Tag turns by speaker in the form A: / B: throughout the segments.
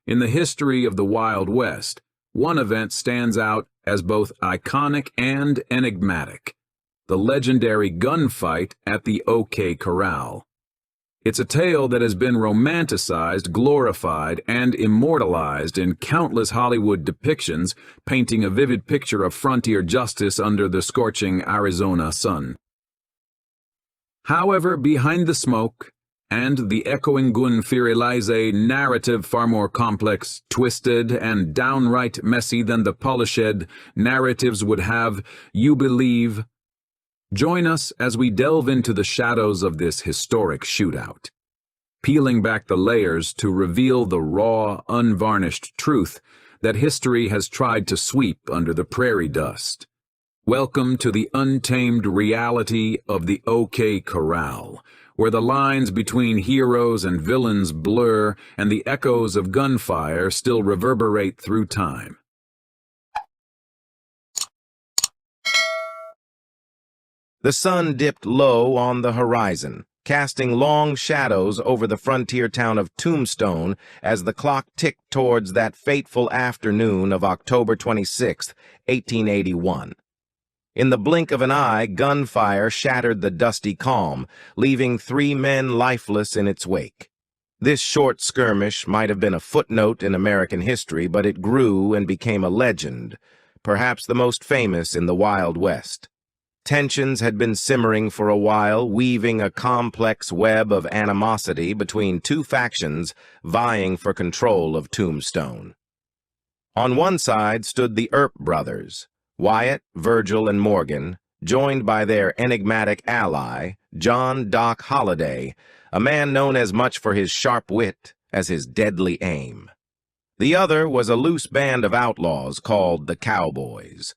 A: In the history of the Wild West, one event stands out as both iconic and enigmatic: the legendary gunfight at the OK Corral. It's a tale that has been romanticized, glorified, and immortalized in countless Hollywood depictions, painting a vivid picture of frontier justice under the scorching Arizona sun. However, behind the smoke and the echoing Gunfight lies a narrative far more complex, twisted, and downright messy than the polished narratives would have you believe. Join us as we delve into the shadows of this historic shootout, peeling back the layers to reveal the raw, unvarnished truth that history has tried to sweep under the prairie dust. Welcome to the untamed reality of the OK Corral, where the lines between heroes and villains blur and the echoes of gunfire still reverberate through time.
B: The sun dipped low on the horizon, casting long shadows over the frontier town of Tombstone as the clock ticked towards that fateful afternoon of October 26, 1881. In the blink of an eye, gunfire shattered the dusty calm, leaving 3 men lifeless in its wake. This short skirmish might have been a footnote in American history, but it grew and became a legend, perhaps the most famous in the Wild West. Tensions had been simmering for a while, weaving a complex web of animosity between 2 factions vying for control of Tombstone. On one side stood the Earp brothers, Wyatt, Virgil, and Morgan, joined by their enigmatic ally, John "Doc" Holliday, a man known as much for his sharp wit as his deadly aim. The other was a loose band of outlaws called the Cowboys.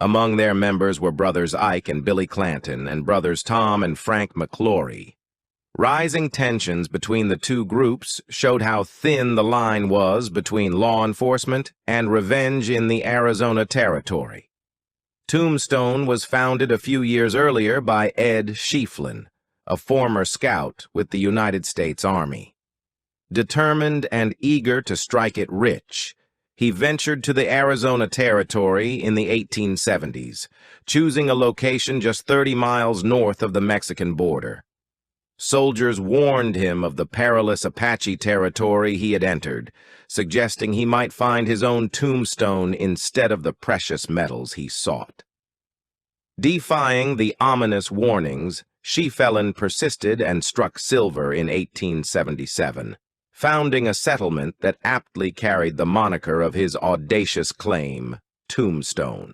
B: Among their members were brothers Ike and Billy Clanton and brothers Tom and Frank McClory. Rising tensions between the 2 groups showed how thin the line was between law enforcement and revenge in the Arizona Territory. Tombstone was founded a few years earlier by Ed Schieffelin, a former scout with the United States Army. Determined and eager to strike it rich, he ventured to the Arizona Territory in the 1870s, choosing a location just 30 miles north of the Mexican border. Soldiers warned him of the perilous Apache territory he had entered, suggesting he might find his own tombstone instead of the precious metals he sought. Defying the ominous warnings, Schieffelin persisted and struck silver in 1877, founding a settlement that aptly carried the moniker of his audacious claim, Tombstone.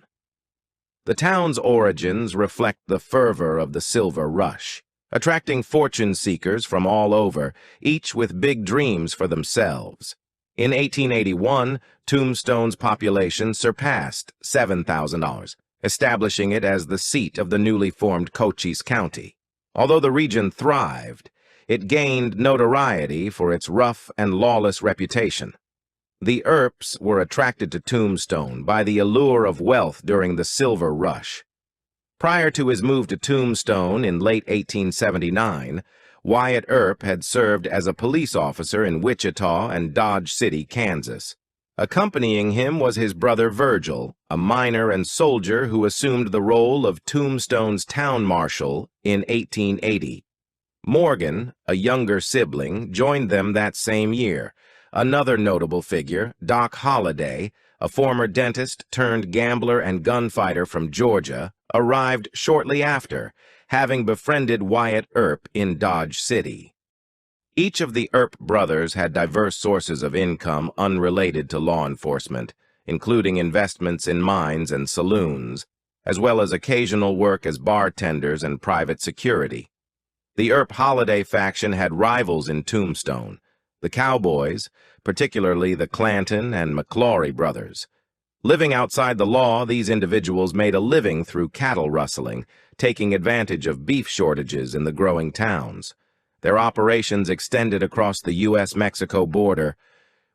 B: The town's origins reflect the fervor of the Silver Rush, attracting fortune seekers from all over, each with big dreams for themselves. In 1881, Tombstone's population surpassed 7,000, establishing it as the seat of the newly formed Cochise County. Although the region thrived, it gained notoriety for its rough and lawless reputation. The Earps were attracted to Tombstone by the allure of wealth during the Silver Rush. Prior to his move to Tombstone in late 1879, Wyatt Earp had served as a police officer in Wichita and Dodge City, Kansas. Accompanying him was his brother Virgil, a miner and soldier who assumed the role of Tombstone's town marshal in 1880. Morgan, a younger sibling, joined them that same year. Another notable figure, Doc Holliday, a former dentist turned gambler and gunfighter from Georgia, arrived shortly after, having befriended Wyatt Earp in Dodge City. Each of the Earp brothers had diverse sources of income unrelated to law enforcement, including investments in mines and saloons, as well as occasional work as bartenders and private security. The Earp Holliday faction had rivals in Tombstone, the Cowboys, particularly the Clanton and McClory brothers. Living outside the law, these individuals made a living through cattle rustling, taking advantage of beef shortages in the growing towns. Their operations extended across the U.S.-Mexico border,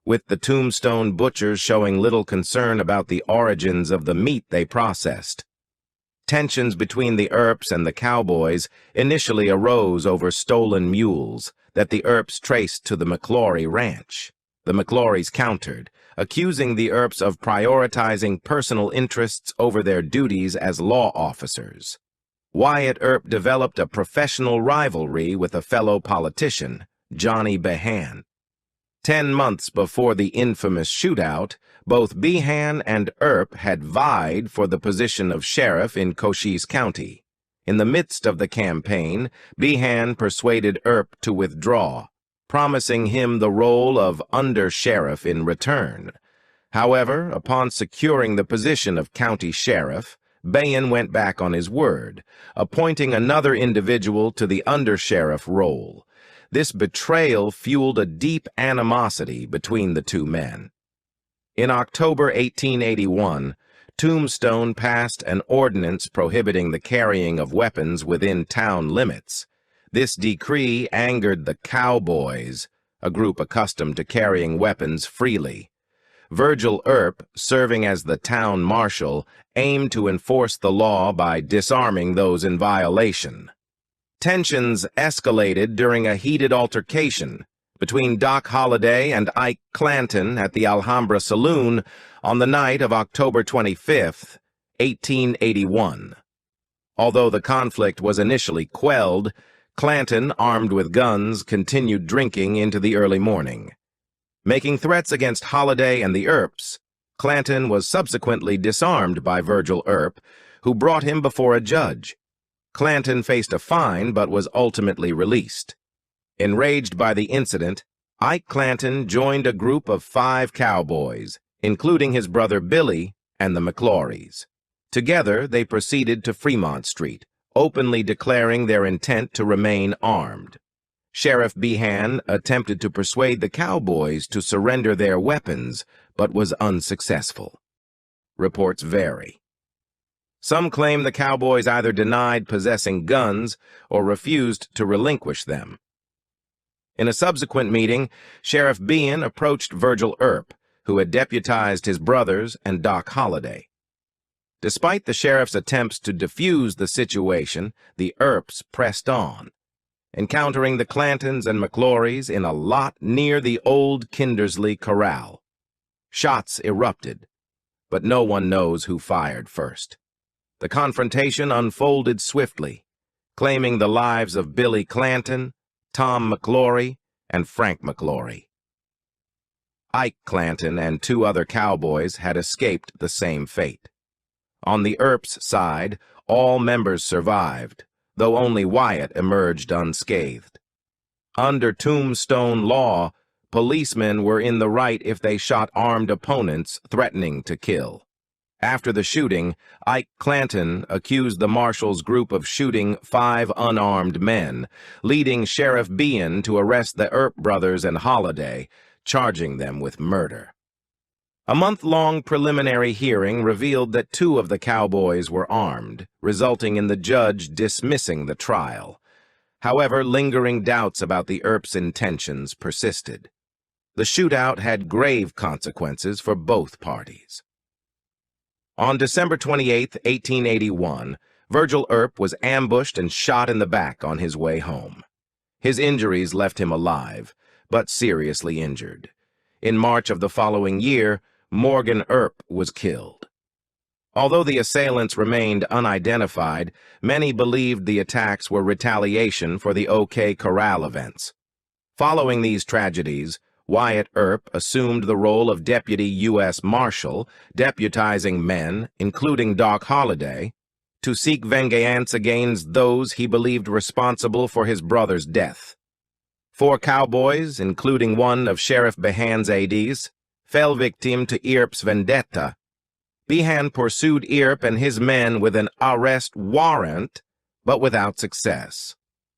B: with the Tombstone butchers showing little concern about the origins of the meat they processed. Tensions between the Earps and the Cowboys initially arose over stolen mules that the Earps traced to the McClory ranch. The McClorys countered, accusing the Earps of prioritizing personal interests over their duties as law officers. Wyatt Earp developed a professional rivalry with a fellow politician, Johnny Behan. 10 months before the infamous shootout, both Behan and Earp had vied for the position of sheriff in Cochise County. In the midst of the campaign, Behan persuaded Earp to withdraw, promising him the role of under-sheriff in return. However, upon securing the position of county sheriff, Behan went back on his word, appointing another individual to the under-sheriff role. This betrayal fueled a deep animosity between the two men. In October 1881, Tombstone passed an ordinance prohibiting the carrying of weapons within town limits. This decree angered the Cowboys, a group accustomed to carrying weapons freely. Virgil Earp, serving as the town marshal, aimed to enforce the law by disarming those in violation. Tensions escalated during a heated altercation between Doc Holliday and Ike Clanton at the Alhambra Saloon on the night of October 25, 1881. Although the conflict was initially quelled, Clanton, armed with guns, continued drinking into the early morning. Making threats against Holliday and the Earps, Clanton was subsequently disarmed by Virgil Earp, who brought him before a judge. Clanton faced a fine but was ultimately released. Enraged by the incident, Ike Clanton joined a group of 5 cowboys, including his brother Billy and the McClorys. Together, they proceeded to Fremont Street, openly declaring their intent to remain armed. Sheriff Behan attempted to persuade the cowboys to surrender their weapons, but was unsuccessful. Reports vary. Some claim the cowboys either denied possessing guns or refused to relinquish them. In a subsequent meeting, Sheriff Behan approached Virgil Earp, who had deputized his brothers and Doc Holliday. Despite the sheriff's attempts to defuse the situation, the Earps pressed on, encountering the Clantons and McClorys in a lot near the old Kindersley Corral. Shots erupted, but no one knows who fired first. The confrontation unfolded swiftly, claiming the lives of Billy Clanton, Tom McClory, and Frank McClory. Ike Clanton and 2 other cowboys had escaped the same fate. On the Earps' side, all members survived, though only Wyatt emerged unscathed. Under Tombstone law, policemen were in the right if they shot armed opponents threatening to kill. After the shooting, Ike Clanton accused the marshal's group of shooting 5 unarmed men, leading Sheriff Behan to arrest the Earp brothers and Holliday, charging them with murder. A month-long preliminary hearing revealed that 2 of the cowboys were armed, resulting in the judge dismissing the trial. However, lingering doubts about the Earps' intentions persisted. The shootout had grave consequences for both parties. On December 28, 1881, Virgil Earp was ambushed and shot in the back on his way home. His injuries left him alive, but seriously injured. In March of the following year, Morgan Earp was killed. Although the assailants remained unidentified, many believed the attacks were retaliation for the OK Corral events. Following these tragedies, Wyatt Earp assumed the role of Deputy U.S. Marshal, deputizing men, including Doc Holliday, to seek vengeance against those he believed responsible for his brother's death. 4 cowboys, including one of Sheriff Behan's aides, fell victim to Earp's vendetta. Behan pursued Earp and his men with an arrest warrant, but without success.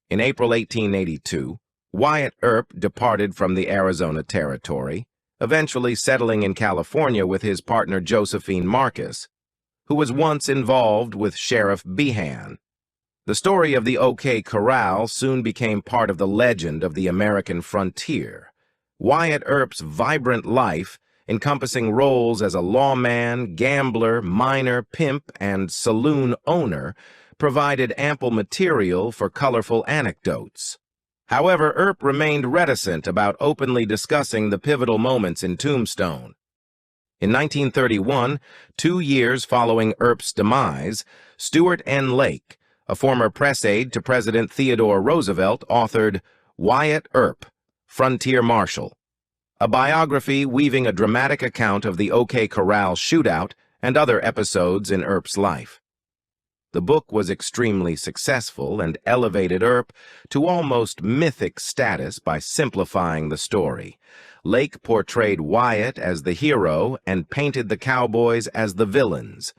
B: In April 1882, Wyatt Earp departed from the Arizona Territory, eventually settling in California with his partner Josephine Marcus, who was once involved with Sheriff Behan. The story of the OK Corral soon became part of the legend of the American frontier. Wyatt Earp's vibrant life, encompassing roles as a lawman, gambler, miner, pimp, and saloon owner, provided ample material for colorful anecdotes. However, Earp remained reticent about openly discussing the pivotal moments in Tombstone. In 1931, 2 years following Earp's demise, Stuart N. Lake, a former press aide to President Theodore Roosevelt, authored Wyatt Earp, Frontier Marshal, a biography weaving a dramatic account of the OK Corral shootout and other episodes in Earp's life. The book was extremely successful and elevated Earp to almost mythic status by simplifying the story. Lake portrayed Wyatt as the hero and painted the cowboys as the villains.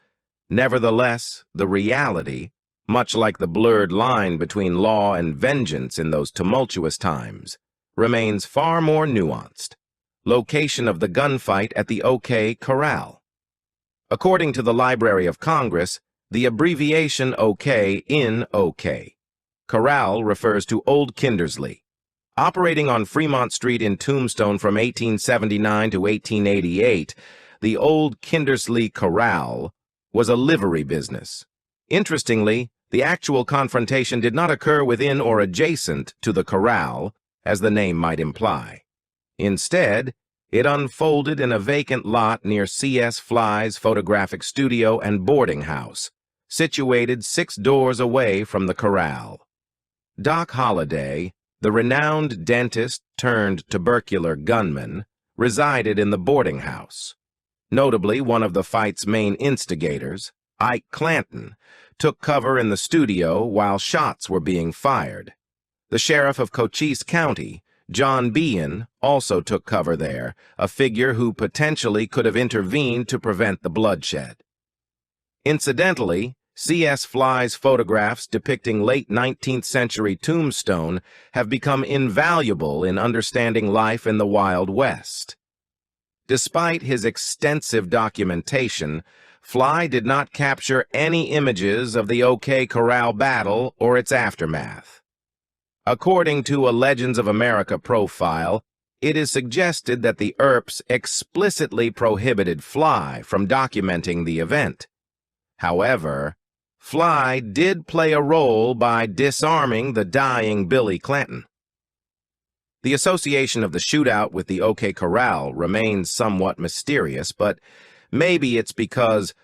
B: Nevertheless, the reality, much like the blurred line between law and vengeance in those tumultuous times, remains far more nuanced. Location of the gunfight at the OK Corral. According to the Library of Congress, the abbreviation OK in OK. Corral refers to Old Kindersley. Operating on Fremont Street in Tombstone from 1879 to 1888, the Old Kindersley Corral was a livery business. Interestingly, the actual confrontation did not occur within or adjacent to the corral, as the name might imply. Instead, it unfolded in a vacant lot near C.S. Fly's photographic studio and boarding house, situated 6 doors away from the corral. Doc Holliday, the renowned dentist turned tubercular gunman, resided in the boarding house. Notably, one of the fight's main instigators, Ike Clanton, took cover in the studio while shots were being fired. The sheriff of Cochise County, John Behan, also took cover there, a figure who potentially could have intervened to prevent the bloodshed. Incidentally, C.S. Fly's photographs depicting late 19th century Tombstone have become invaluable in understanding life in the Wild West. Despite his extensive documentation, Fly did not capture any images of the OK Corral battle or its aftermath. According to a Legends of America profile, it is suggested that the Earps explicitly prohibited Fly from documenting the event. However, Fly did play a role by disarming the dying Billy Clanton. The association of the shootout with the OK Corral remains somewhat mysterious, but maybe it's because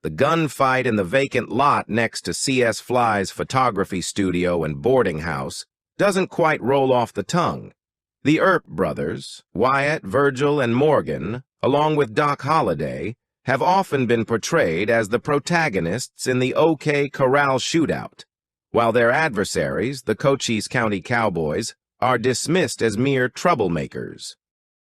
B: the gunfight in the vacant lot next to C.S. Fly's photography studio and boarding house doesn't quite roll off the tongue. The Earp brothers, Wyatt, Virgil, and Morgan, along with Doc Holliday, have often been portrayed as the protagonists in the OK Corral shootout, while their adversaries, the Cochise County Cowboys, are dismissed as mere troublemakers.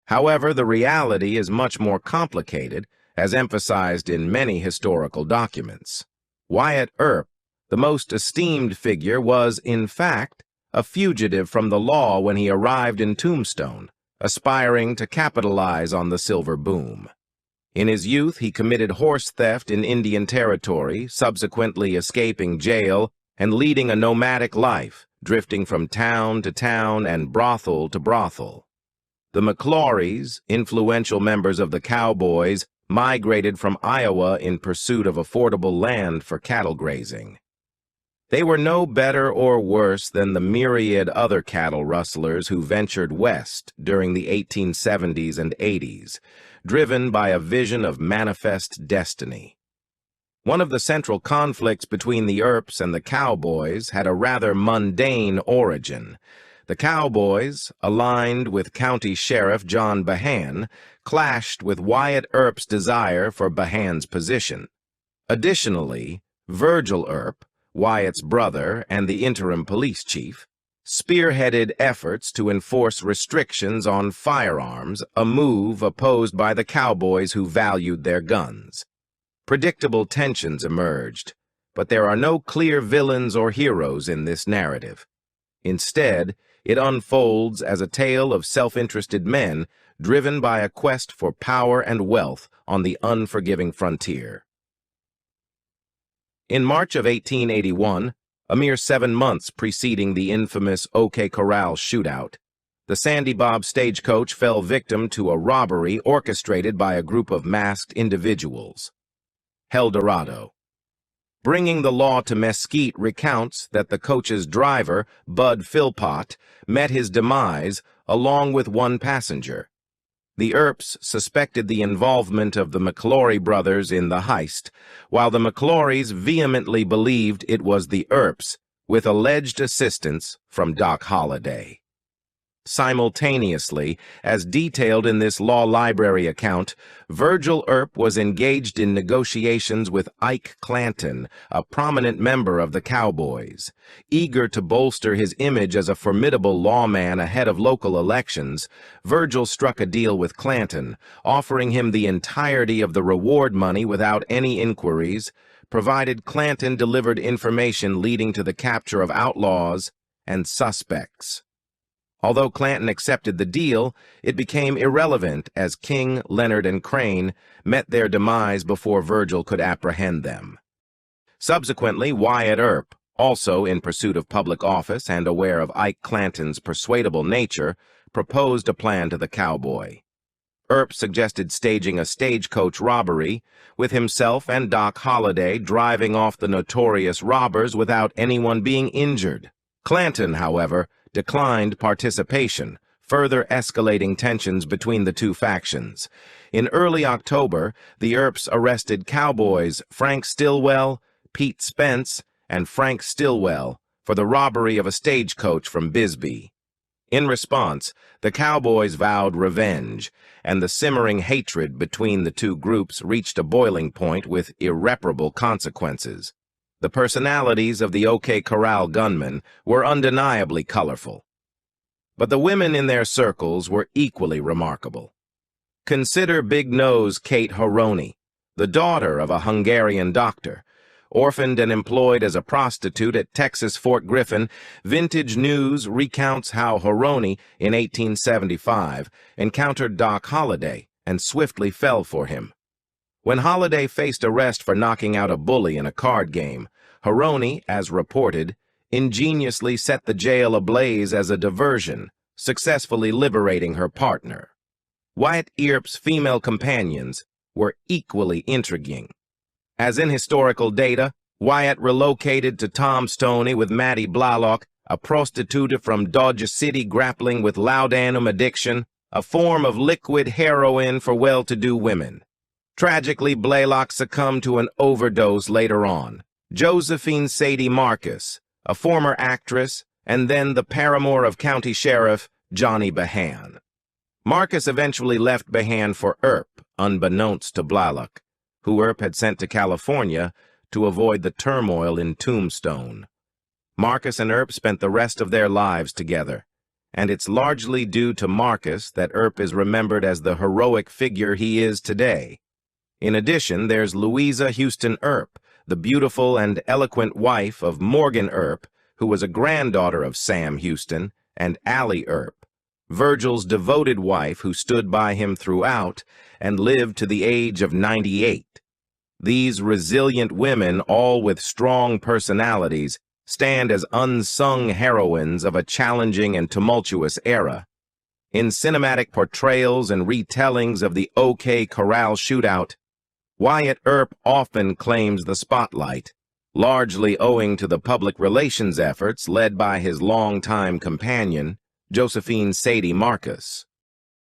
B: However, the reality is much more complicated, as emphasized in many historical documents. Wyatt Earp, the most esteemed figure, was, in fact, a fugitive from the law when he arrived in Tombstone, aspiring to capitalize on the silver boom. In his youth, he committed horse theft in Indian Territory, subsequently escaping jail and leading a nomadic life, drifting from town to town and brothel to brothel. The McClorys, influential members of the Cowboys, migrated from Iowa in pursuit of affordable land for cattle grazing. They were no better or worse than the myriad other cattle rustlers who ventured west during the 1870s and 80s, driven by a vision of manifest destiny. One of the central conflicts between the Earps and the Cowboys had a rather mundane origin. The Cowboys, aligned with County Sheriff John Behan, clashed with Wyatt Earp's desire for Behan's position. Additionally, Virgil Earp, Wyatt's brother and the interim police chief, spearheaded efforts to enforce restrictions on firearms, a move opposed by the Cowboys who valued their guns. Predictable tensions emerged, but there are no clear villains or heroes in this narrative. Instead, it unfolds as a tale of self-interested men driven by a quest for power and wealth on the unforgiving frontier. In March of 1881, a mere 7 months preceding the infamous OK Corral shootout, the Sandy Bob stagecoach fell victim to a robbery orchestrated by a group of masked individuals. El Dorado. Bringing the Law to Mesquite recounts that the coach's driver, Bud Philpott, met his demise along with one passenger. The Earps suspected the involvement of the McClory brothers in the heist, while the McClorys vehemently believed it was the Earps, with alleged assistance from Doc Holliday. Simultaneously, as detailed in this law library account, Virgil Earp was engaged in negotiations with Ike Clanton, a prominent member of the Cowboys. Eager to bolster his image as a formidable lawman ahead of local elections, Virgil struck a deal with Clanton, offering him the entirety of the reward money without any inquiries, provided Clanton delivered information leading to the capture of outlaws and suspects. Although Clanton accepted the deal, it became irrelevant as King, Leonard, and Crane met their demise before Virgil could apprehend them. Subsequently, Wyatt Earp, also in pursuit of public office and aware of Ike Clanton's persuadable nature, proposed a plan to the Cowboy. Earp suggested staging a stagecoach robbery, with himself and Doc Holliday driving off the notorious robbers without anyone being injured. Clanton, however, declined participation, further escalating tensions between the two factions. In early October, the Earps arrested Cowboys Frank Stillwell, Pete Spence, and Frank Stillwell for the robbery of a stagecoach from Bisbee. In response, the Cowboys vowed revenge, and the simmering hatred between the two groups reached a boiling point with irreparable consequences. The personalities of the OK Corral gunmen were undeniably colorful. But the women in their circles were equally remarkable. Consider Big Nose Kate Horoni, the daughter of a Hungarian doctor. Orphaned and employed as a prostitute at Texas Fort Griffin, Vintage News recounts how Horoni, in 1875, encountered Doc Holliday and swiftly fell for him. When Holliday faced arrest for knocking out a bully in a card game, Horoni, as reported, ingeniously set the jail ablaze as a diversion, successfully liberating her partner. Wyatt Earp's female companions were equally intriguing. As in historical data, Wyatt relocated to Tom Stoney with Mattie Blalock, a prostitute from Dodge City grappling with laudanum addiction, a form of liquid heroin for well-to-do women. Tragically, Blalock succumbed to an overdose later on. Josephine Sadie Marcus, a former actress, and then the paramour of County Sheriff Johnny Behan. Marcus eventually left Behan for Earp, unbeknownst to Blalock, who Earp had sent to California to avoid the turmoil in Tombstone. Marcus and Earp spent the rest of their lives together, and it's largely due to Marcus that Earp is remembered as the heroic figure he is today. In addition, there's Louisa Houston Earp, the beautiful and eloquent wife of Morgan Earp, who was a granddaughter of Sam Houston, and Allie Earp, Virgil's devoted wife who stood by him throughout and lived to the age of 98. These resilient women, all with strong personalities, stand as unsung heroines of a challenging and tumultuous era. In cinematic portrayals and retellings of the OK Corral shootout, Wyatt Earp often claims the spotlight, largely owing to the public relations efforts led by his longtime companion, Josephine Sadie Marcus.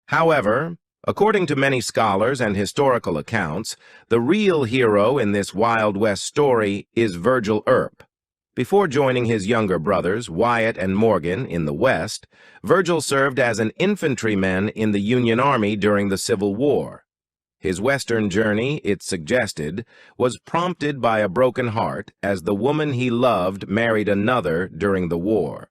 B: However, according to many scholars and historical accounts, the real hero in this Wild West story is Virgil Earp. Before joining his younger brothers, Wyatt and Morgan, in the West, Virgil served as an infantryman in the Union Army during the Civil War. His Western journey, it's suggested, was prompted by a broken heart as the woman he loved married another during the war.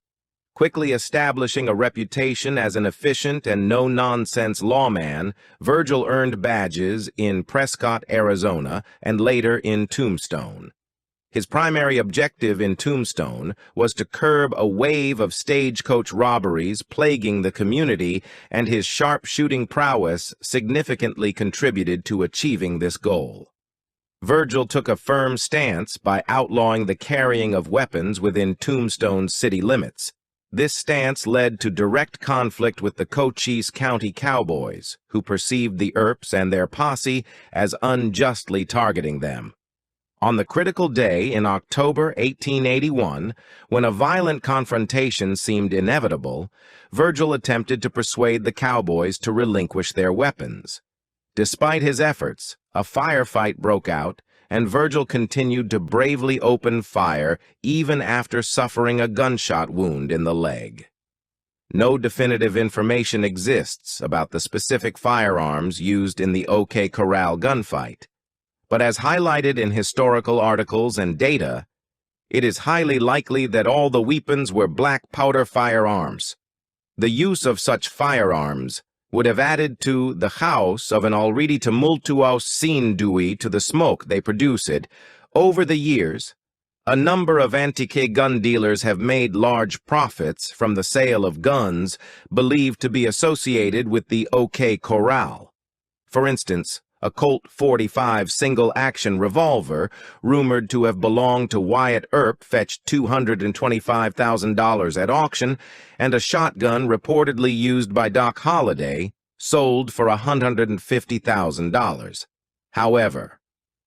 B: Quickly establishing a reputation as an efficient and no-nonsense lawman, Virgil earned badges in Prescott, Arizona, and later in Tombstone. His primary objective in Tombstone was to curb a wave of stagecoach robberies plaguing the community, and his sharpshooting prowess significantly contributed to achieving this goal. Virgil took a firm stance by outlawing the carrying of weapons within Tombstone's city limits. This stance led to direct conflict with the Cochise County Cowboys, who perceived the Earps and their posse as unjustly targeting them. On the critical day in October 1881, when a violent confrontation seemed inevitable, Virgil attempted to persuade the cowboys to relinquish their weapons. Despite his efforts, a firefight broke out, and Virgil continued to bravely open fire even after suffering a gunshot wound in the leg. No definitive information exists about the specific firearms used in the OK Corral gunfight, but as highlighted in historical articles and data, it is highly likely that all the weapons were black powder firearms. The use of such firearms would have added to the chaos of an already tumultuous scene due to the smoke they produced. Over the years, a number of antique gun dealers have made large profits from the sale of guns believed to be associated with the OK Corral. For instance, a Colt .45 single-action revolver, rumored to have belonged to Wyatt Earp, fetched $225,000 at auction, and a shotgun reportedly used by Doc Holliday sold for $150,000. However,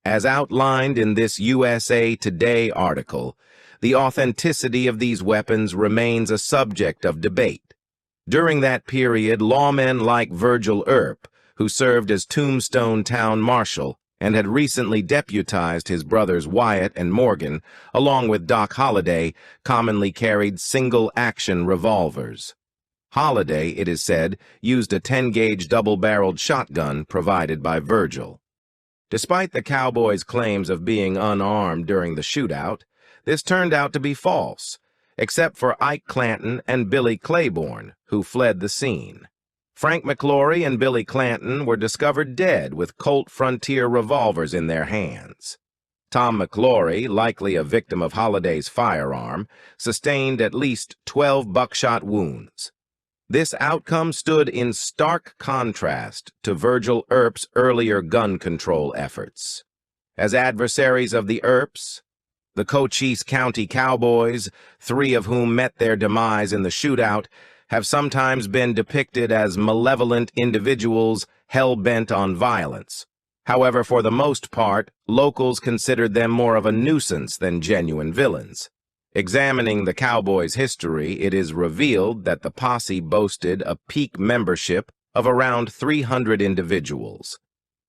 B: as outlined in this USA Today article, the authenticity of these weapons remains a subject of debate. During that period, lawmen like Virgil Earp, who served as Tombstone town marshal and had recently deputized his brothers Wyatt and Morgan, along with Doc Holliday, commonly carried single-action revolvers. Holliday, it is said, used a 10-gauge double-barreled shotgun provided by Virgil. Despite the cowboys' claims of being unarmed during the shootout, this turned out to be false, except for Ike Clanton and Billy Claiborne, who fled the scene. Frank McClory and Billy Clanton were discovered dead with Colt Frontier revolvers in their hands. Tom McClory, likely a victim of Holliday's firearm, sustained at least 12 buckshot wounds. This outcome stood in stark contrast to Virgil Earp's earlier gun control efforts. As adversaries of the Earps, the Cochise County Cowboys, 3 of whom met their demise in the shootout, have sometimes been depicted as malevolent individuals hell-bent on violence. However, for the most part, locals considered them more of a nuisance than genuine villains. Examining the Cowboys' history, it is revealed that the posse boasted a peak membership of around 300 individuals.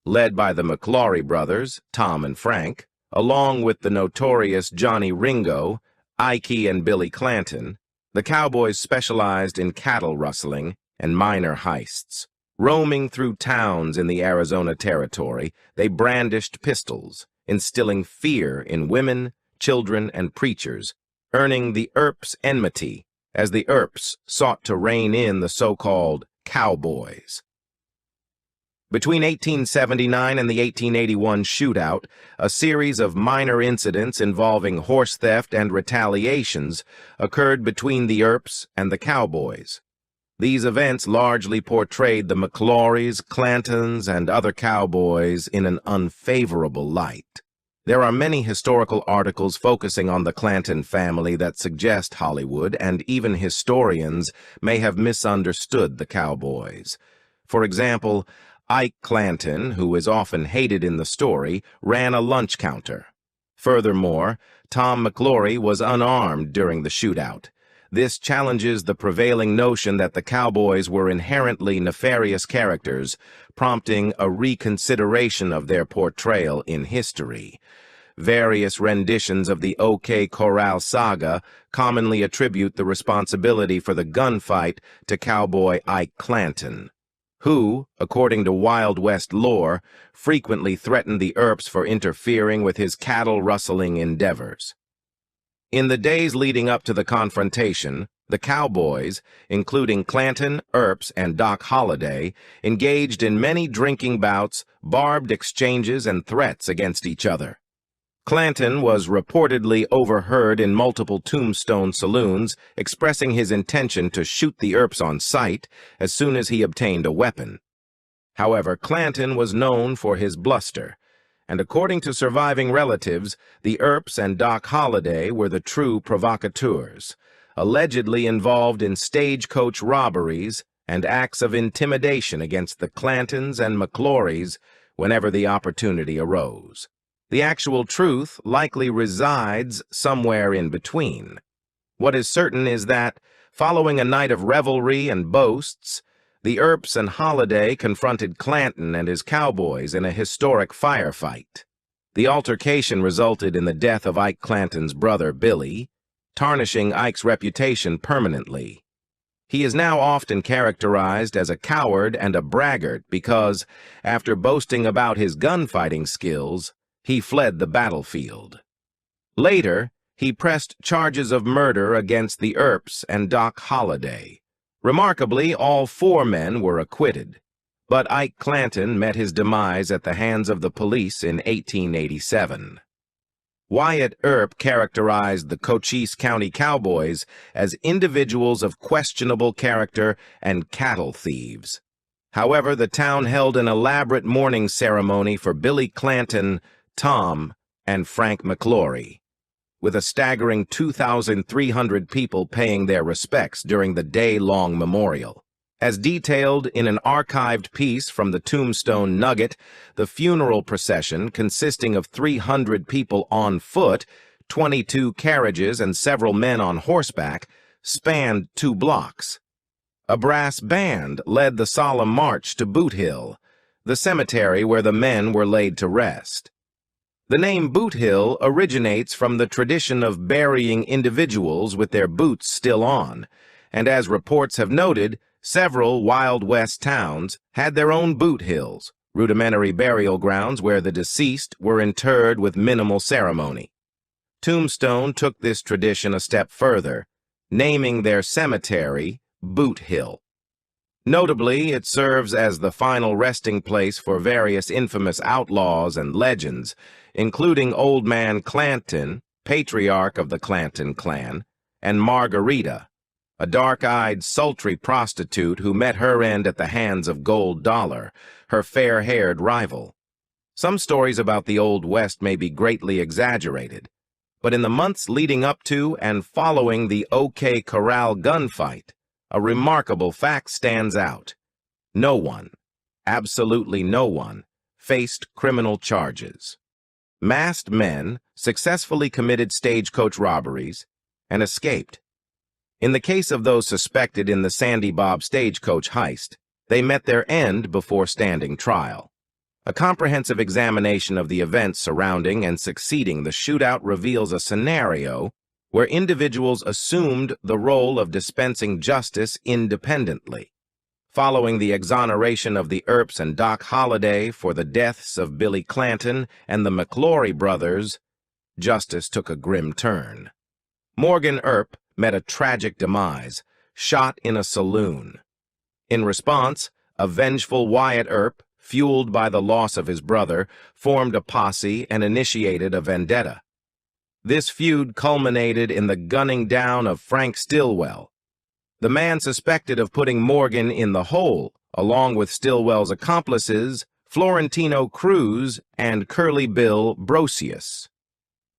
B: Led by the McClory brothers, Tom and Frank, along with the notorious Johnny Ringo, Ike and Billy Clanton, the Cowboys specialized in cattle rustling and minor heists. Roaming through towns in the Arizona Territory, they brandished pistols, instilling fear in women, children, and preachers, earning the Earps' enmity as the Earps sought to rein in the so-called Cowboys. Between 1879 and the 1881 shootout, a series of minor incidents involving horse theft and retaliations occurred between the Earps and the Cowboys. These events largely portrayed the McClorys, Clantons, and other cowboys in an unfavorable light. There are many historical articles focusing on the Clanton family that suggest Hollywood and even historians may have misunderstood the Cowboys. For example, Ike Clanton, who is often hated in the story, ran a lunch counter. Furthermore, Tom McClory was unarmed during the shootout. This challenges the prevailing notion that the Cowboys were inherently nefarious characters, prompting a reconsideration of their portrayal in history. Various renditions of the OK Corral saga commonly attribute the responsibility for the gunfight to cowboy Ike Clanton, who, according to Wild West lore, frequently threatened the Earps for interfering with his cattle-rustling endeavors. In the days leading up to the confrontation, the Cowboys, including Clanton, Earps, and Doc Holliday, engaged in many drinking bouts, barbed exchanges, and threats against each other. Clanton was reportedly overheard in multiple Tombstone saloons expressing his intention to shoot the Earps on sight as soon as he obtained a weapon. However, Clanton was known for his bluster, and according to surviving relatives, the Earps and Doc Holliday were the true provocateurs, allegedly involved in stagecoach robberies and acts of intimidation against the Clantons and McClorys whenever the opportunity arose. The actual truth likely resides somewhere in between. What is certain is that, following a night of revelry and boasts, the Earps and Holliday confronted Clanton and his cowboys in a historic firefight. The altercation resulted in the death of Ike Clanton's brother, Billy, tarnishing Ike's reputation permanently. He is now often characterized as a coward and a braggart because, after boasting about his gunfighting skills, he fled the battlefield. Later, he pressed charges of murder against the Earps and Doc Holliday. Remarkably, all 4 men were acquitted, but Ike Clanton met his demise at the hands of the police in 1887. Wyatt Earp characterized the Cochise County Cowboys as individuals of questionable character and cattle thieves. However, the town held an elaborate mourning ceremony for Billy Clanton, Tom, and Frank McClory, with a staggering 2,300 people paying their respects during the day-long memorial. As detailed in an archived piece from the Tombstone Nugget, the funeral procession, consisting of 300 people on foot, 22 carriages, and several men on horseback, spanned 2 blocks. A brass band led the solemn march to Boot Hill, the cemetery where the men were laid to rest. The name Boot Hill originates from the tradition of burying individuals with their boots still on, and as reports have noted, several Wild West towns had their own boot hills, rudimentary burial grounds where the deceased were interred with minimal ceremony. Tombstone took this tradition a step further, naming their cemetery Boot Hill. Notably, it serves as the final resting place for various infamous outlaws and legends, including Old Man Clanton, patriarch of the Clanton clan, and Margarita, a dark-eyed, sultry prostitute who met her end at the hands of Gold Dollar, her fair-haired rival. Some stories about the Old West may be greatly exaggerated, but in the months leading up to and following the OK Corral gunfight, a remarkable fact stands out. No one, absolutely no one, faced criminal charges. Masked men successfully committed stagecoach robberies and escaped. In the case of those suspected in the Sandy Bob stagecoach heist, they met their end before standing trial. A comprehensive examination of the events surrounding and succeeding the shootout reveals a scenario where individuals assumed the role of dispensing justice independently. Following the exoneration of the Earps and Doc Holliday for the deaths of Billy Clanton and the McClory brothers, justice took a grim turn. Morgan Earp met a tragic demise, shot in a saloon. In response, a vengeful Wyatt Earp, fueled by the loss of his brother, formed a posse and initiated a vendetta. This feud culminated in the gunning down of Frank Stillwell, the man suspected of putting Morgan in the hole, along with Stillwell's accomplices, Florentino Cruz and Curly Bill Brocius.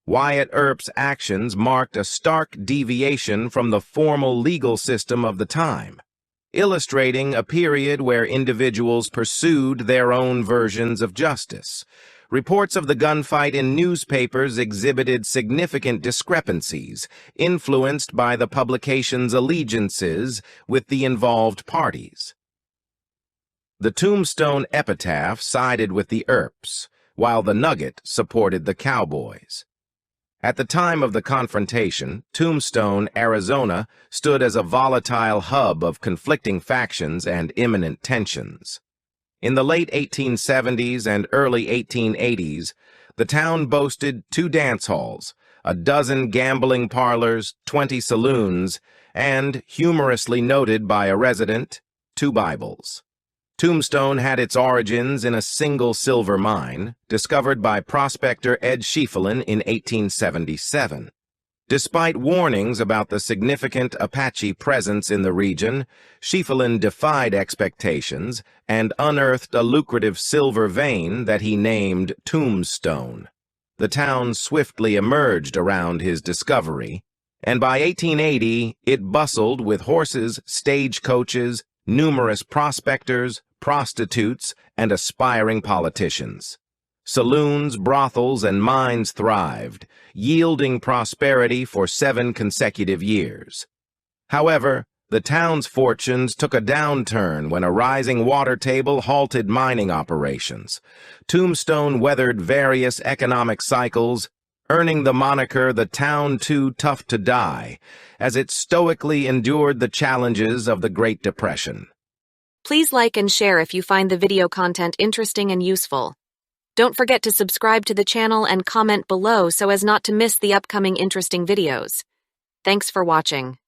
B: Wyatt Earp's actions marked a stark deviation from the formal legal system of the time, illustrating a period where individuals pursued their own versions of justice. Reports of the gunfight in newspapers exhibited significant discrepancies, influenced by the publication's allegiances with the involved parties. The Tombstone epitaph sided with the Earps, while the Nugget supported the Cowboys. At the time of the confrontation, Tombstone, Arizona, stood as a volatile hub of conflicting factions and imminent tensions. In the late 1870s and early 1880s, the town boasted 2 dance halls, a dozen gambling parlors, 20 saloons, and, humorously noted by a resident, 2 Bibles. Tombstone had its origins in a single silver mine, discovered by prospector Ed Schieffelin in 1877. Despite warnings about the significant Apache presence in the region, Schieffelin defied expectations and unearthed a lucrative silver vein that he named Tombstone. The town swiftly emerged around his discovery, and by 1880 it bustled with horses, stagecoaches, numerous prospectors, prostitutes, and aspiring politicians. Saloons, brothels, and mines thrived, yielding prosperity for 7 consecutive years. However, the town's fortunes took a downturn when a rising water table halted mining operations. Tombstone weathered various economic cycles, earning the moniker the town too tough to die, as it stoically endured the challenges of the Great Depression.
C: Please like and share if you find the video content interesting and useful. Don't forget to subscribe to the channel and comment below so as not to miss the upcoming interesting videos. Thanks for watching.